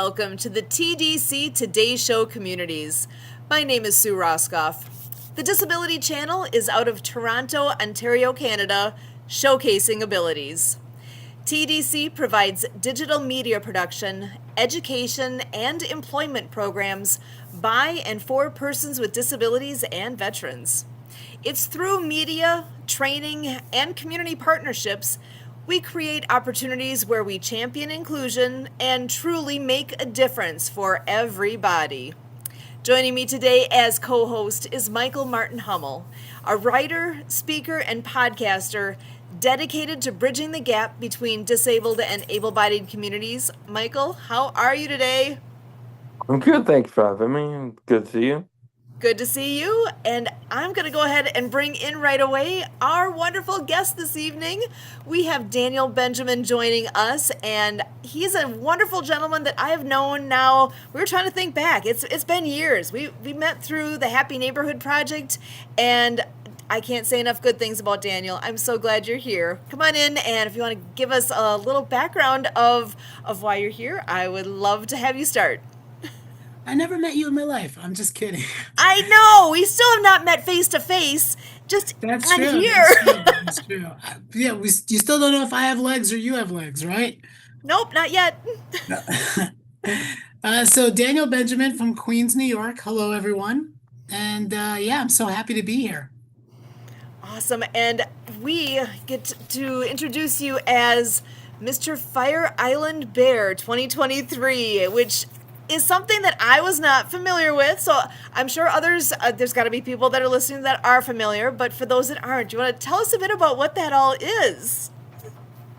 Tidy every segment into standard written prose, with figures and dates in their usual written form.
welcome to the TDC Today Show communities. My name is Sue Roscoff. The Disability Channel is out of Toronto, Ontario, Canada, showcasing abilities. TDC provides digital media production, education, and employment programs by and for persons with disabilities and veterans. It's through media, training, and community partnerships we create opportunities where we champion inclusion and truly make a difference for everybody. Joining me today as co-host is Michael Martin Hummel, a writer, speaker, and podcaster dedicated to bridging the gap between disabled and able-bodied communities. Michael, how are you today? I'm good, thank you for having me. Good to see you. Good to see you, and I'm going to go ahead and bring in right away our wonderful guest this evening. We have Daniel Benjamin joining us, and he's a wonderful gentleman that I have known now. We were trying to think back. It's been years. We met through the Happy Neighborhood Project, and I can't say enough good things about Daniel. I'm so glad you're here. Come on in, and if you want to give us a little background of why you're here, I would love to have you start. I never met you in my life. I'm just kidding. I know we still have not met face to face, just That's on true. here. That's true. That's true. Yeah, you still don't know if I have legs or you have legs, right? Nope, not yet. No. So Daniel Benjamin from Queens, New York. Hello, everyone. And yeah, I'm so happy to be here. Awesome, and we get to introduce you as Mr. Fire Island Bear 2023, which is something that I was not familiar with. So I'm sure others, there's got to be people that are listening that are familiar. But for those that aren't, do you want to tell us a bit about what that all is?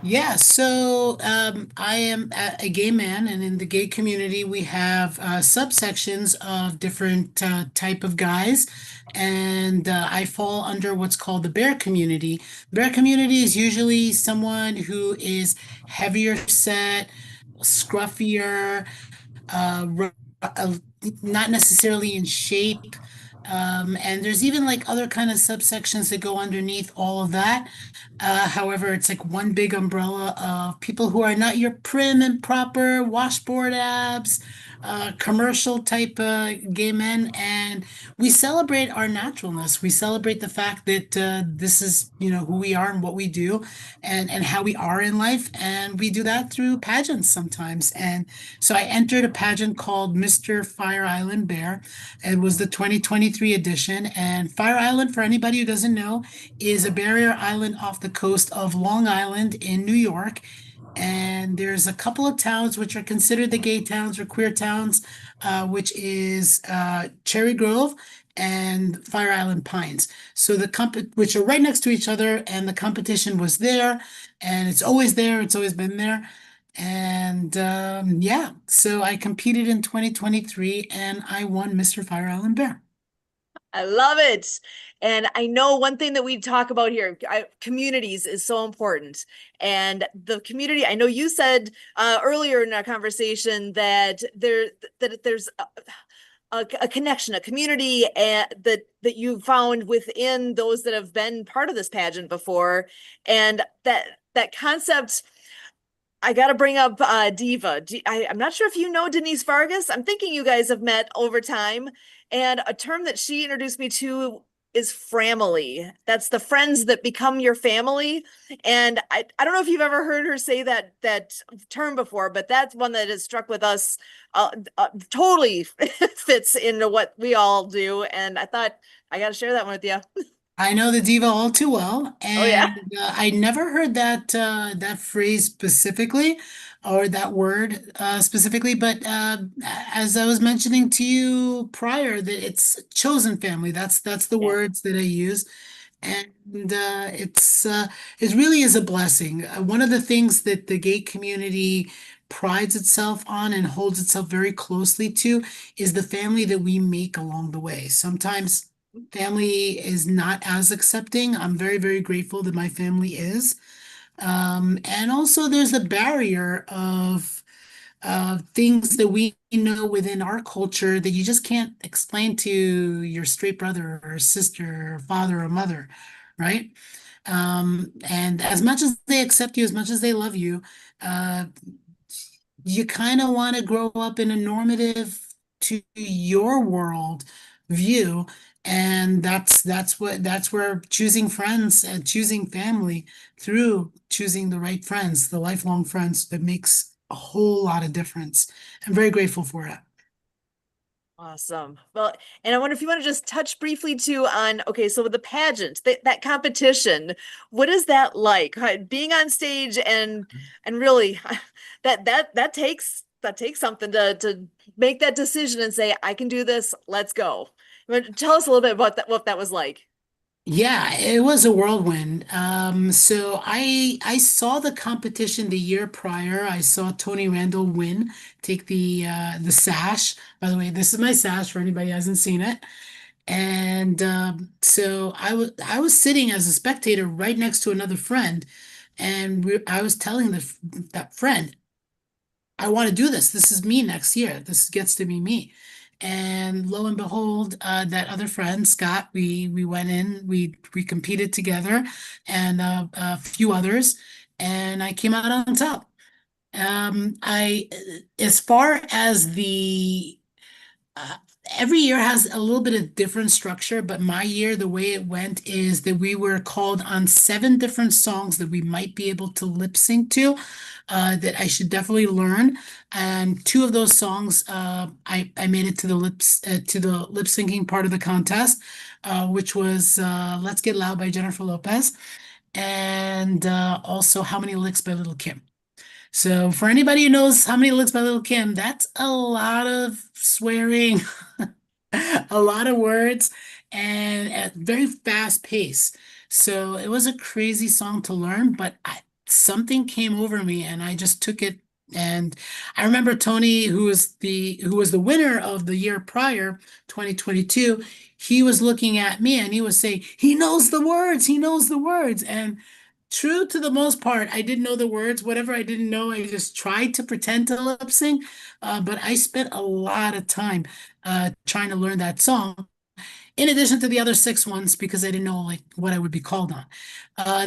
Yeah, so I am a gay man, and in the gay community, we have subsections of different type of guys, and I fall under what's called the bear community. Bear community is usually someone who is heavier set, scruffier, uh, uh, not necessarily in shape. And there's even like other kind of subsections that go underneath all of that. However, it's like one big umbrella of people who are not your prim and proper washboard abs, commercial type gay men. And we celebrate our naturalness. We celebrate the fact that this is, who we are and what we do and how we are in life. And we do that through pageants sometimes. And so I entered a pageant called Mr. Fire Island Bear. It was the 2023 edition. And Fire Island, for anybody who doesn't know, is a barrier island off the coast of Long Island in New York. And there's a couple of towns which are considered the gay towns or queer towns, which is Cherry Grove and Fire Island Pines. So which are right next to each other, and the competition was there, and it's always there. It's always been there. And yeah, so I competed in 2023 and I won Mr. Fire Island Bear. I love it. And I know one thing that we talk about here, communities is so important. And the community, I know you said earlier in our conversation that there's a connection, a community that you found within those that have been part of this pageant before. And that concept, I got to bring up Diva. I'm not sure if you know Denise Vargas. I'm thinking you guys have met over time. And a term that she introduced me to is framily. That's the friends that become your family. And I don't know if you've ever heard her say that term before, but that's one that has struck with us, totally fits into what we all do. And I thought I got to share that one with you. I know the diva all too well, Oh, yeah. and I never heard that phrase specifically, or that word specifically. But as I was mentioning to you prior, that it's chosen family. That's the Yeah. words that I use, and it really is a blessing. One of the things that the gay community prides itself on and holds itself very closely to is the family that we make along the way. Sometimes family is not as accepting. I'm very, very grateful that my family is. And also there's a barrier of things that we know within our culture that you just can't explain to your straight brother or sister or father or mother, right? And as much as they accept you, as much as they love you, uh, you kind of want to grow up in a normative to your world view. And that's where choosing friends and choosing family through choosing the right friends, the lifelong friends, that makes a whole lot of difference. I'm very grateful for it. Awesome. Well, and I wonder if you want to just touch briefly too on, okay, so with the pageant, that competition, what is that like? Being on stage and really that takes something to make that decision and say, I can do this, let's go. Tell us a little bit about that, what that was like. Yeah, it was a whirlwind. So I saw the competition the year prior. I saw Tony Randall win, take the sash. By the way, this is my sash for anybody who hasn't seen it. And so I was sitting as a spectator right next to another friend, and I was telling that friend, I want to do this. This is me next year. This gets to be me. And lo and behold, that other friend, Scott, we went in, we competed together and a few others, and I came out on top. I, as far as the uh, every year has a little bit of different structure, but my year, the way it went is that we were called on 7 different songs that we might be able to lip sync to, that I should definitely learn. And 2 of those songs, I made it to the lip syncing part of the contest, which was "Let's Get Loud" by Jennifer Lopez, and also "How Many Licks" by Little Kim. So for anybody who knows How Many Licks by Little Kim, that's a lot of swearing, a lot of words, and at very fast pace. So it was a crazy song to learn, but something came over me and I just took it. And I remember Tony, who was the winner of the year prior, 2022, he was looking at me and he was saying, he knows the words, he knows the words. And true to the most part, I didn't know the words. Whatever I didn't know, I just tried to pretend to lip sync. But I spent a lot of time trying to learn that song, in addition to the other 6 ones, because I didn't know like what I would be called on.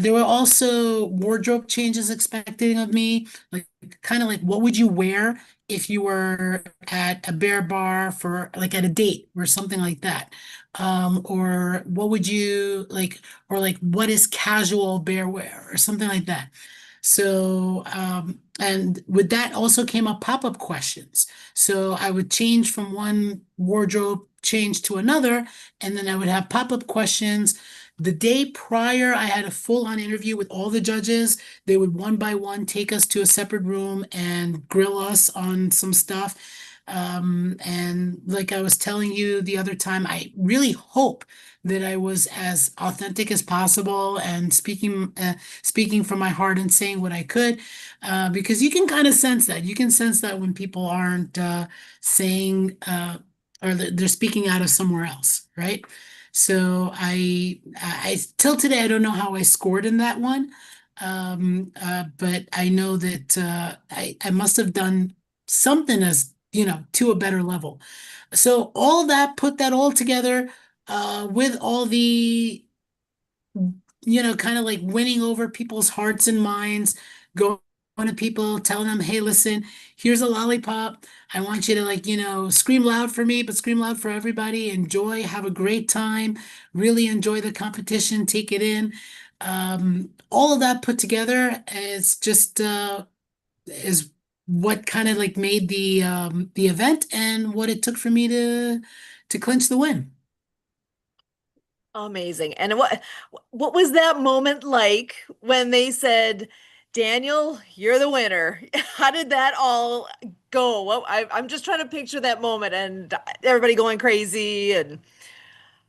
There were also wardrobe changes expected of me, like kind of like what would you wear if you were at a bear bar for like at a date or something like that. Or what would you like, or like what is casual bear wear or something like that. So, and with that also came up pop-up questions. So I would change from one wardrobe change to another, and then I would have pop-up questions. The day prior, I had a full-on interview with all the judges. They would one by one take us to a separate room and grill us on some stuff. And like I was telling you the other time, I really hope that I was as authentic as possible and speaking from my heart and saying what I could, because you can kind of sense that. You can sense that when people aren't saying or they're speaking out of somewhere else, right? So I till today I don't know how I scored in that one, but I know that I must have done something as to a better level. So all that, put that all together, with all the kind of like winning over people's hearts and minds, going to people, telling them, hey, listen, here's a lollipop. I want you to like, scream loud for me, but scream loud for everybody. Enjoy, have a great time, really enjoy the competition, take it in. All of that put together is just is what kind of like made the event and what it took for me to clinch the win. Amazing. And what was that moment like when they said, Daniel, you're the winner? How did that all go? I'm just trying to picture that moment and everybody going crazy and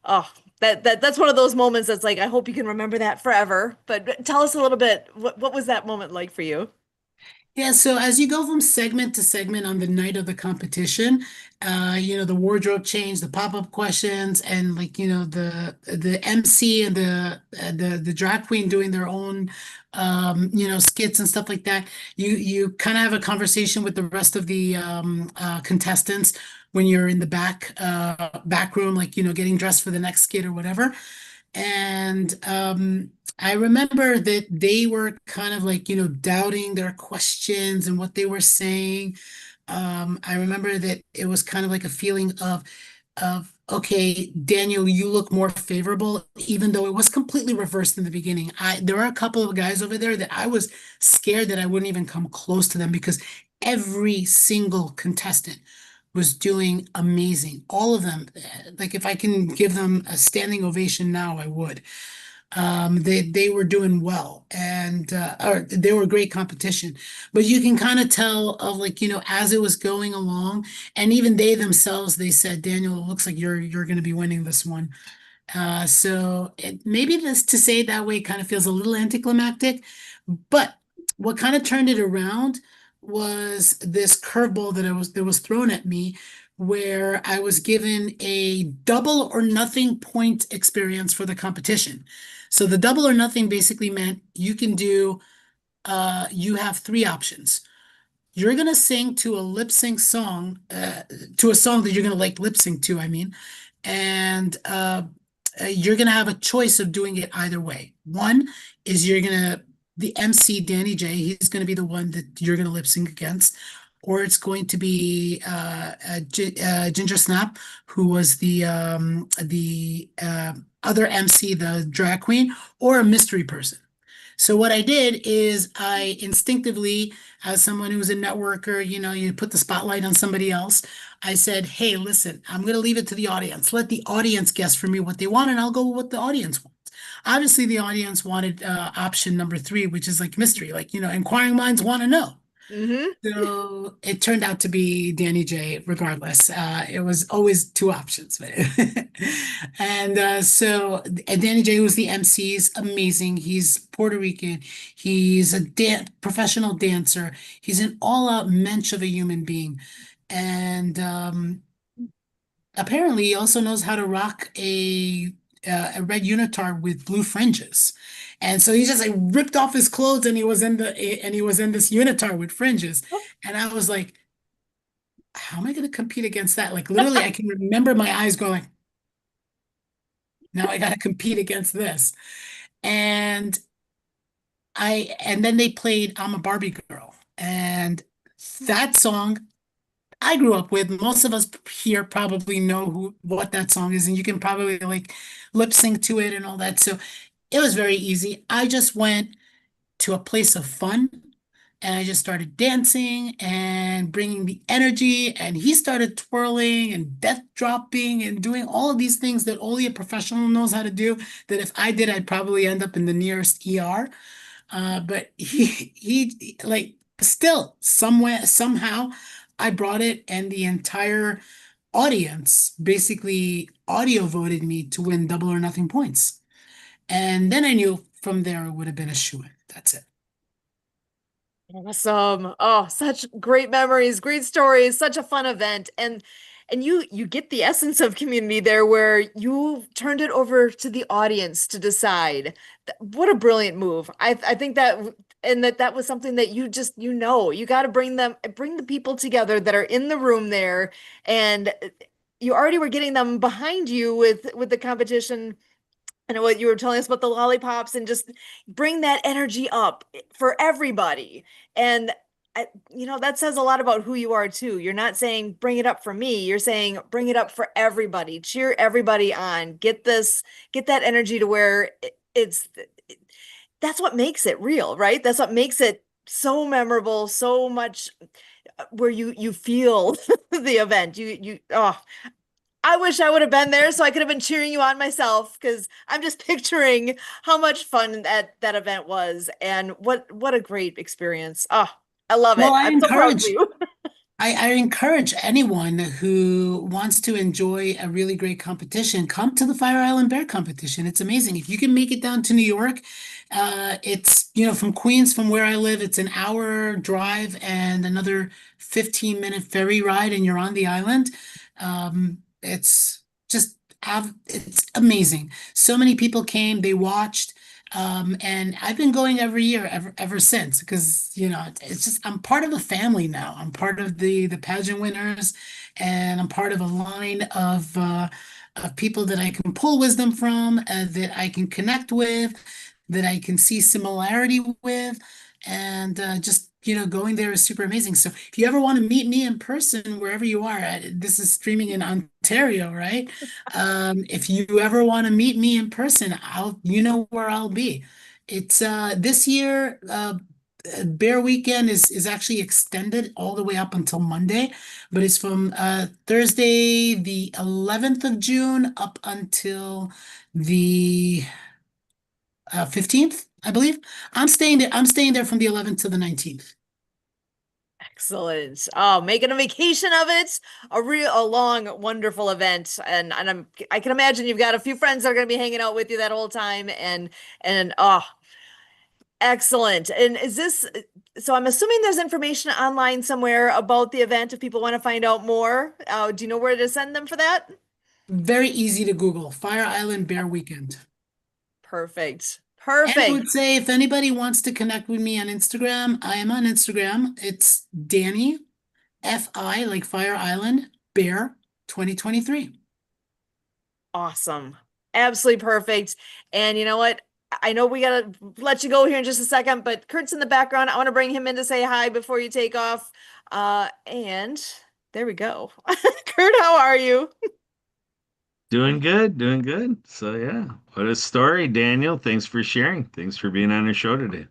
oh, that's one of those moments that's like I hope you can remember that forever. But tell us a little bit, what was that moment like for you? Yeah, so as you go from segment to segment on the night of the competition, the wardrobe change, the pop-up questions, and like, the MC and the drag queen doing their own skits and stuff like that. You kind of have a conversation with the rest of the contestants when you're in the back room, like, getting dressed for the next skit or whatever. And I remember that they were kind of like, doubting their questions and what they were saying. I remember that it was kind of like a feeling of okay, Daniel, you look more favorable, even though it was completely reversed in the beginning. There were a couple of guys over there that I was scared that I wouldn't even come close to them because every single contestant was doing amazing. All of them, like if I can give them a standing ovation now, I would. They were doing well and or they were great competition. But you can kind of tell of like, as it was going along, and even they themselves, they said, Daniel, it looks like you're going to be winning this one. Maybe this to say it that way kind of feels a little anticlimactic, but what kind of turned it around was this curveball that was thrown at me where I was given a double or nothing point experience for the competition. So the double or nothing basically meant you have three options. You're gonna sing to a lip sync song, to a song that you're gonna like lip sync to, I mean, and you're gonna have a choice of doing it either way. One is the MC Danny J, he's gonna be the one that you're gonna lip sync against, or it's going to be Ginger Snap, who was the other MC, the drag queen, or a mystery person. So what I did is I instinctively, as someone who's a networker, you put the spotlight on somebody else. I said, hey, listen, I'm going to leave it to the audience. Let the audience guess for me what they want, and I'll go with what the audience wants. Obviously, the audience wanted option number three, which is like mystery, like, inquiring minds want to know. Hmm. So it turned out to be Danny J, regardless. It was always two options. And Danny J was the MC, is amazing. He's Puerto Rican. He's a professional dancer. He's an all-out mensch of a human being. And apparently he also knows how to rock a red unitard with blue fringes. And so he just like ripped off his clothes and he was in this unitard with fringes. And I was like, how am I going to compete against that? Like literally I can remember my eyes going like, now I got to compete against this. And and then they played I'm a Barbie Girl. And that song I grew up with. Most of us here probably know what that song is, and you can probably like lip sync to it and all that. So it was very easy. I just went to a place of fun and I just started dancing and bringing the energy. And he started twirling and death dropping and doing all of these things that only a professional knows how to do. That if I did, I'd probably end up in the nearest ER. But he like still somewhere somehow I brought it, and the entire audience basically audio voted me to win double or nothing points. And then I knew from there it would have been a shoo-in. That's it. Awesome. Oh, such great memories, great stories, such a fun event. And you get the essence of community there where you turned it over to the audience to decide. What a brilliant move. I think that and that was something that you just you got to bring the people together that are in the room there and you already were getting them behind you with the competition and what you were telling us about the lollipops and just bring that energy up for everybody. And that says a lot about who you are too. You're not saying bring it up for me. You're saying bring it up for everybody. Cheer everybody on. Get that energy to where that's what makes it real, right? That's what makes it so memorable, so much where you feel the event. I wish I would have been there so I could have been cheering you on myself because I'm just picturing how much fun that event was and what a great experience. Oh, I love Well, it. I'm so proud for you. I encourage anyone who wants to enjoy a really great competition, come to the Fire Island Bear competition. It's amazing. If you can make it down to New York, it's, from Queens, from where I live, it's an hour drive and another 15-minute ferry ride, and you're on the island. It's just, it's amazing. So many people came, they watched. And I've been going every year ever since because it's just I'm part of the family now. I'm part of the pageant winners, and I'm part of a line of people that I can pull wisdom from, that I can connect with, that I can see similarity with, and just going there is super amazing. So if you ever want to meet me in person, wherever you are, this is streaming in Ontario, right? If you ever want to meet me in person, you know where I'll be. It's this year. Bear Weekend is actually extended all the way up until Monday, but it's from Thursday, the 11th of June, up until the 15th, I believe. I'm staying there from the 11th to the 19th. Excellent. Oh, making a vacation of it, a long, wonderful event. And I can imagine you've got a few friends that are going to be hanging out with you that whole time. And oh, excellent. And so I'm assuming there's information online somewhere about the event if people want to find out more. Do you know where to send them for that? Very easy to Google. Fire Island Bear Weekend. Perfect. And I Perfect. would say if anybody wants to connect with me on Instagram, I am on Instagram. It's Danny FI, like Fire Island Bear 2023. Awesome. Absolutely perfect. And you know what? I know we gotta let you go here in just a second, but Kurt's in the background. I want to bring him in to say hi before you take off. And there we go. Kurt, how are you? Doing good, doing good. So yeah, what a story, Daniel. Thanks for sharing. Thanks for being on our show today.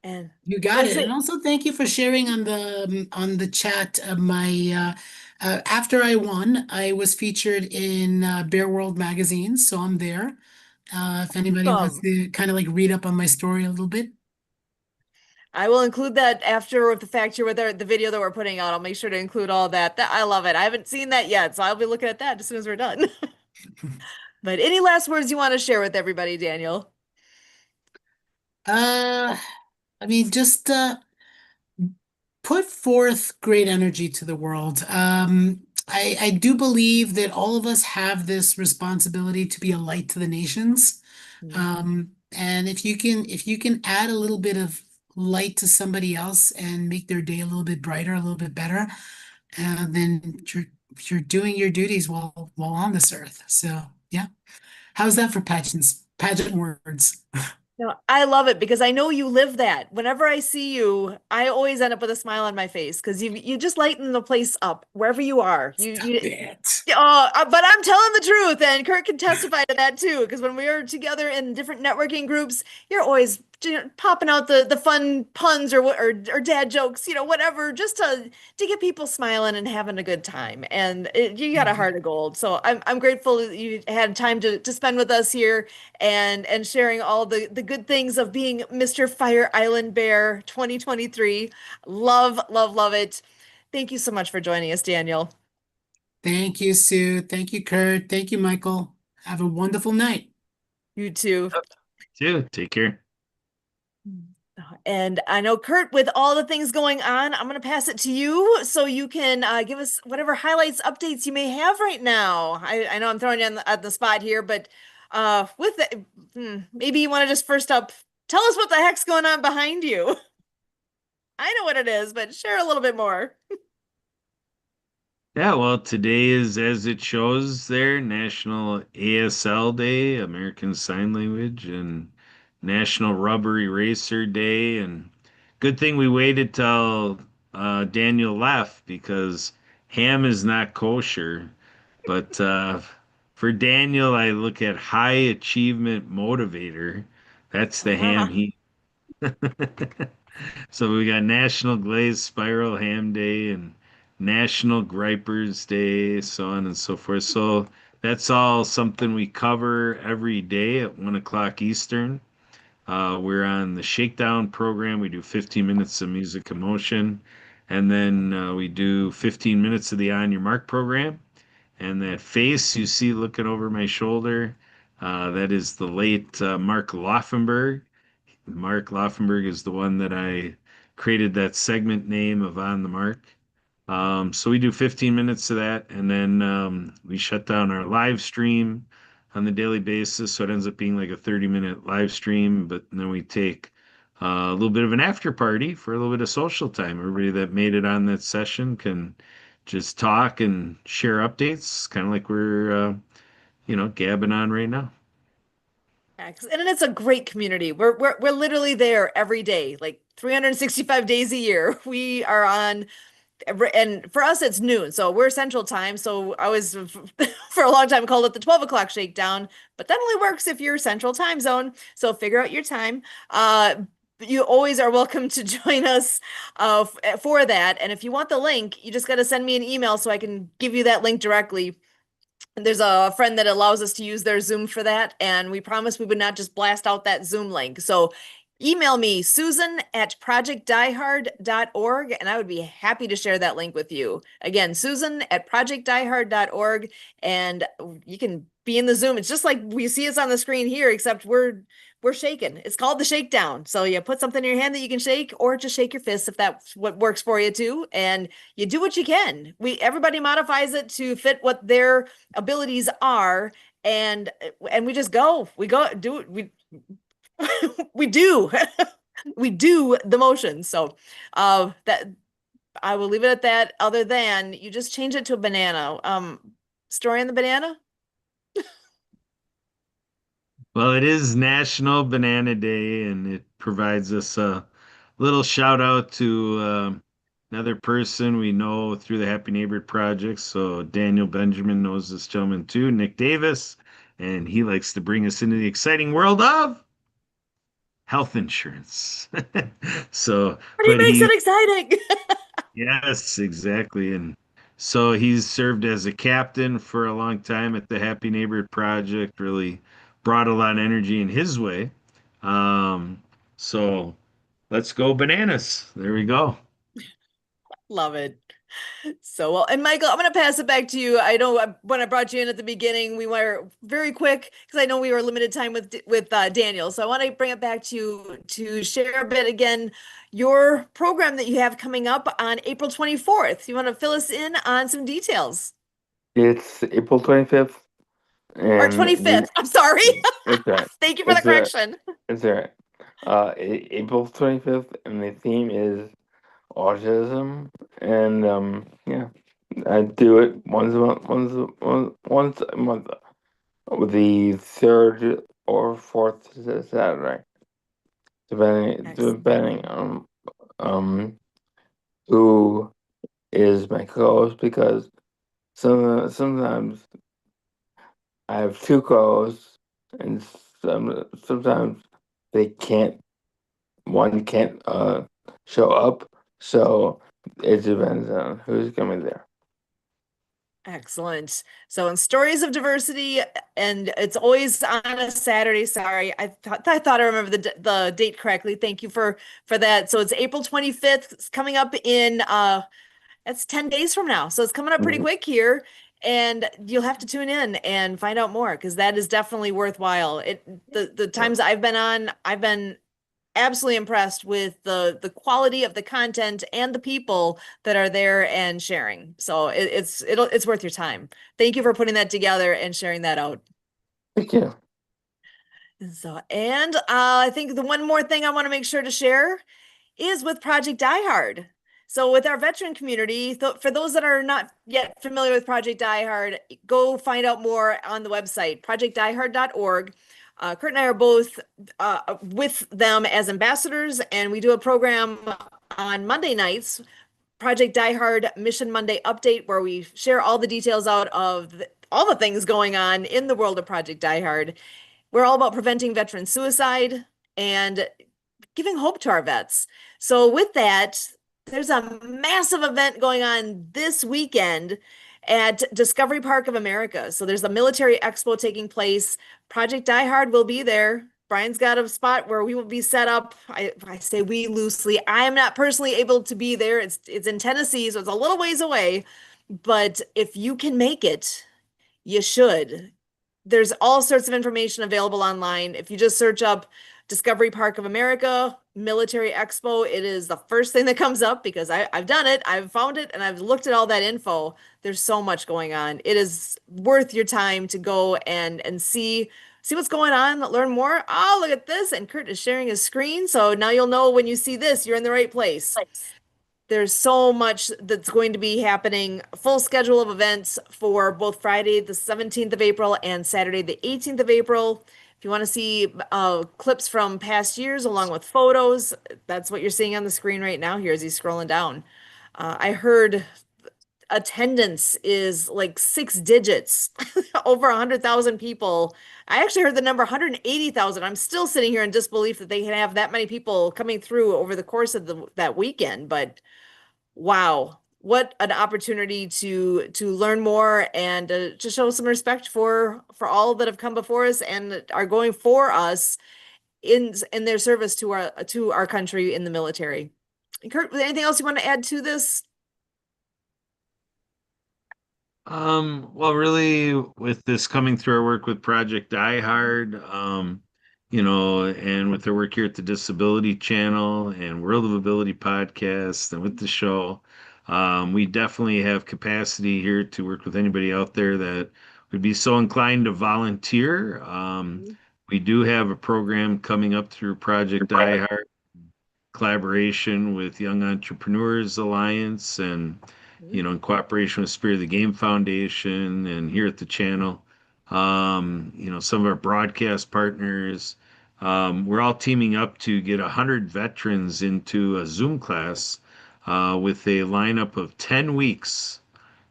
And You got let's it. And say, also thank you for sharing on the chat of my after I won, I was featured in Bear World magazine, so I'm there. If anybody wants awesome. to kind of like read up on my story a little bit. I will include that after with the fact here with the video that we're putting out. I'll make sure to include all that. I love it. I haven't seen that yet, so I'll be looking at that as soon as we're done. But any last words you want to share with everybody, Daniel? Uh, I mean, just put forth great energy to the world. I do believe that all of us have this responsibility to be a light to the nations. And if you can add a little bit of light to somebody else and make their day a little bit brighter, a little bit better, then you're doing your duties while on this earth. So yeah. How's that for pageant words? No, I love it because I know you live that. Whenever I see you, I always end up with a smile on my face because you just lighten the place up wherever you are. Stop it. But I'm telling the truth, and Kurt can testify to that too. Because when we are together in different networking groups, you're always popping out the fun puns or dad jokes, whatever, just to get people smiling and having a good time. And you got a Thank you. heart of gold. So I'm grateful that you had time to spend with us here and sharing all the good things of being Mr. Fire Island Bear 2023. Love, love, love it. Thank you so much for joining us, Daniel. Thank you, Sue. Thank you, Kurt. Thank you, Michael. Have a wonderful night. You too. Too. Take care. And I know, Kurt, with all the things going on, I'm going to pass it to you so you can give us whatever highlights, updates you may have right now. I know I'm throwing you on the spot here, but with the, maybe you want to just first up tell us what the heck's going on behind you. I know what it is, but share a little bit more. Yeah, well, today is, as it shows there, National ASL Day, American Sign Language, and National Rubber Eraser Day. And good thing we waited till Daniel left because ham is not kosher. But for Daniel, I look at High Achievement Motivator. That's the ham Ah, he. So we got National Glazed Spiral Ham Day and National Gripers Day, so on and so forth. So that's all something we cover every day at 1 o'clock Eastern. We're on the Shakedown program. We do 15 minutes of music emotion, and then we do 15 minutes of the On Your Mark program. And that face you see looking over my shoulder, that is the late Mark Laufenberg. Mark Laufenberg is the one that I created that segment name of On the Mark. So we do 15 minutes of that, and then we shut down our live stream on the daily basis. So it ends up being like a 30-minute live stream, but then we take a little bit of an after party for a little bit of social time. Everybody that made it on that session can just talk and share updates, kind of like we're gabbing on right now. And it's a great community. We're literally there every day, like 365 days a year. We are on, and for us it's noon, so we're Central Time. So I was for a long time called it the 12 o'clock shakedown, but that only works if you're Central Time zone. So figure out your time. You always are welcome to join us for that. And if you want the link, you just got to send me an email so I can give you that link directly. There's a friend that allows us to use their Zoom for that, and we promised we would not just blast out that Zoom link. So email me, Susan@projectdiehard.org, and I would be happy to share that link with you. Again, Susan@projectdiehard.org, and you can be in the Zoom. It's just like we see us on the screen here, except we're shaking. It's called the shakedown. So you put something in your hand that you can shake, or just shake your fist if that's what works for you too. And you do what you can. Everybody modifies it to fit what their abilities are, and we just go. We go do it. We do. We do the motion. So that I will leave it at that, other than you just change it to a banana. Story on the banana? Well, it is National Banana Day, and it provides us a little shout out to another person we know through the Happy Neighborhood Project. So Daniel Benjamin knows this gentleman too, Nick Davis, and he likes to bring us into the exciting world of health insurance. So, But he but makes he it exciting. Yes, exactly. And so he's served as a captain for a long time at the Happy Neighborhood Project, really brought a lot of energy in his way. So let's go bananas. There we go. Love it. So well, and Michael, I'm going to pass it back to you. I know when I brought you in at the beginning, we were very quick because I know we were limited time with Daniel. So I want to bring it back to you to share a bit again your program that you have coming up on April 24th. You want to fill us in on some details? It's April 25th, Or and 25th. I'm sorry. it's all right. Thank you for the It's all right. correction. It's all right. April 25th, and the theme is autism, and yeah, I do it once a month, with the third or fourth Saturday, Excellent. depending on um who is my co-host, because sometimes I have two co-hosts, and sometimes they can't one can't show up, so it depends on who's coming there. Excellent. So in Stories of Diversity, and it's always on a Saturday. Sorry, I thought I remember the date correctly. Thank you for that. So it's April 25th. It's coming up in that's 10 days from now. So it's coming up pretty Mhm. quick here. And you'll have to tune in and find out more, because that is definitely worthwhile. The Yeah. times I've been on, I've been absolutely impressed with the quality of the content and the people that are there and sharing. So it's worth your time. Thank you for putting that together and sharing that out. Thank you. So, and I think the one more thing I want to make sure to share is with Project Diehard. So with our veteran community, for those that are not yet familiar with Project Diehard, go find out more on the website, projectdiehard.org. Kurt and I are both with them as ambassadors, and we do a program on Monday nights, Project Diehard Mission Monday Update, where we share all the details out of all the things going on in the world of Project Diehard. We're all about preventing veteran suicide and giving hope to our vets. So with that, there's a massive event going on this weekend at Discovery Park of America. So there's a military expo taking place. Project Die Hard will be there. Brian's got a spot where we will be set up. I say we loosely. I am not personally able to be there. It's in Tennessee, so it's a little ways away. But if you can make it, you should. There's all sorts of information available online. If you just search up Discovery Park of America, Military Expo, it is the first thing that comes up, because I've done it, I've found it, and I've looked at all that info. There's so much going on. It is worth your time to go and see what's going on, learn more. Oh, look at this. And Kurt is sharing his screen. So now you'll know when you see this, you're in the right place. There's so much that's going to be happening. Full schedule of events for both Friday, the 17th of April, and Saturday, the 18th of April. If you want to see clips from past years along with photos, that's what you're seeing on the screen right now here as he's scrolling down. I heard attendance is like 6 digits, over 100,000 people. I actually heard the number 180,000. I'm still sitting here in disbelief that they can have that many people coming through over the course of that weekend. But wow, what an opportunity to learn more and to show some respect for all that have come before us and are going for us in their service to our country in the military. Kurt, anything else you want to add to this? Well, really, with this coming through our work with Project Die Hard, and with their work here at the Disability Channel and World of Ability podcast, and with the show, we definitely have capacity here to work with anybody out there that would be so inclined to volunteer. We do have a program coming up through Project Die Hard collaboration with Young Entrepreneurs Alliance and in cooperation with Spirit of the Game Foundation and here at the channel. Some of our broadcast partners. We're all teaming up to get 100 veterans into a Zoom class with a lineup of 10 weeks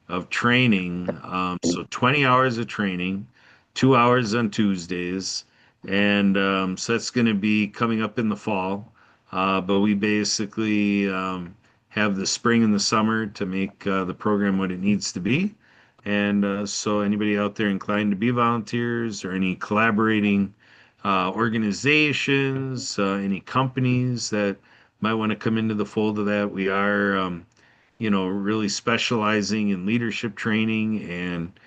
of training. So 20 hours of training, 2 hours on Tuesdays. And so that's going to be coming up in the fall. But we basically have the spring and the summer to make the program what it needs to be. And so anybody out there inclined to be volunteers or any collaborating organizations, any companies that might want to come into the fold of that, we are really specializing in leadership training and,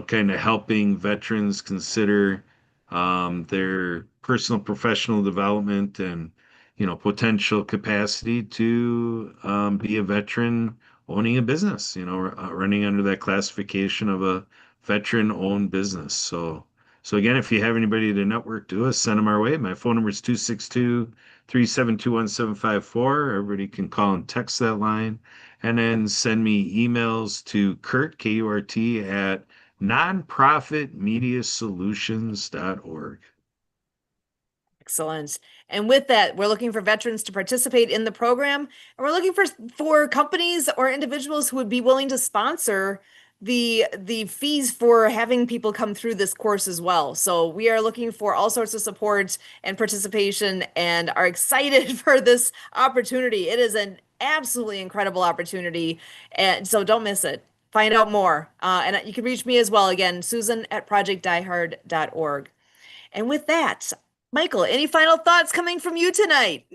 kind of helping veterans consider their personal professional development and, potential capacity to be a veteran owning a business, running under that classification of a veteran-owned business. So again, if you have anybody to network to us, send them our way. My phone number is 262-372-1754. Everybody can call and text that line. And then send me emails to Kurt, Kurt, at nonprofitmediasolutions.org. Excellent. And with that, we're looking for veterans to participate in the program, and we're looking for companies or individuals who would be willing to sponsor the fees for having people come through this course as well. So we are looking for all sorts of support and participation and are excited for this opportunity. It is an absolutely incredible opportunity, and so don't miss it. Find out more. And you can reach me as well. Again, Susan at projectdiehard.org. And with that, Michael, any final thoughts coming from you tonight?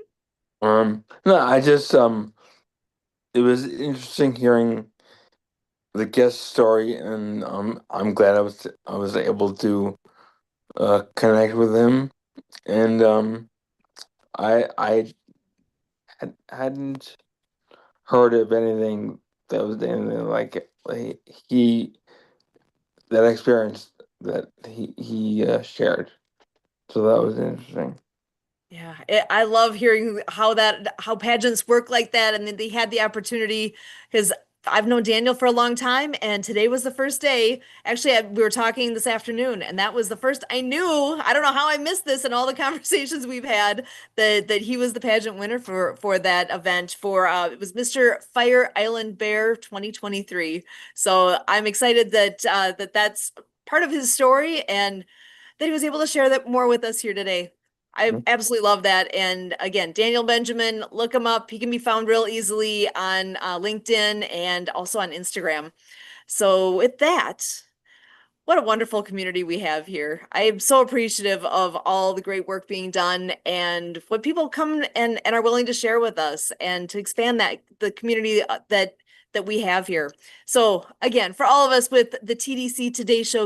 No, I just it was interesting hearing the guest story, and I'm glad I was able to connect with him, and I hadn't heard of anything that was anything like he that experience that he shared. So that was interesting. Yeah, I love hearing how pageants work like that, and then they had the opportunity because I've known Daniel for a long time, and today was the first day. Actually, we were talking this afternoon, and that was the first I knew. I don't know how I missed this in all the conversations we've had that he was the pageant winner for that event for it was Mr. Fire Island Bear 2023. So I'm excited that that's part of his story and that he was able to share that more with us here today. I absolutely love that. And again, Daniel Benjamin, look him up. He can be found real easily on LinkedIn and also on Instagram. So with that, what a wonderful community we have here. I am so appreciative of all the great work being done and what people come and are willing to share with us and to expand the community that we have here. So again, for all of us with the TDC Today Show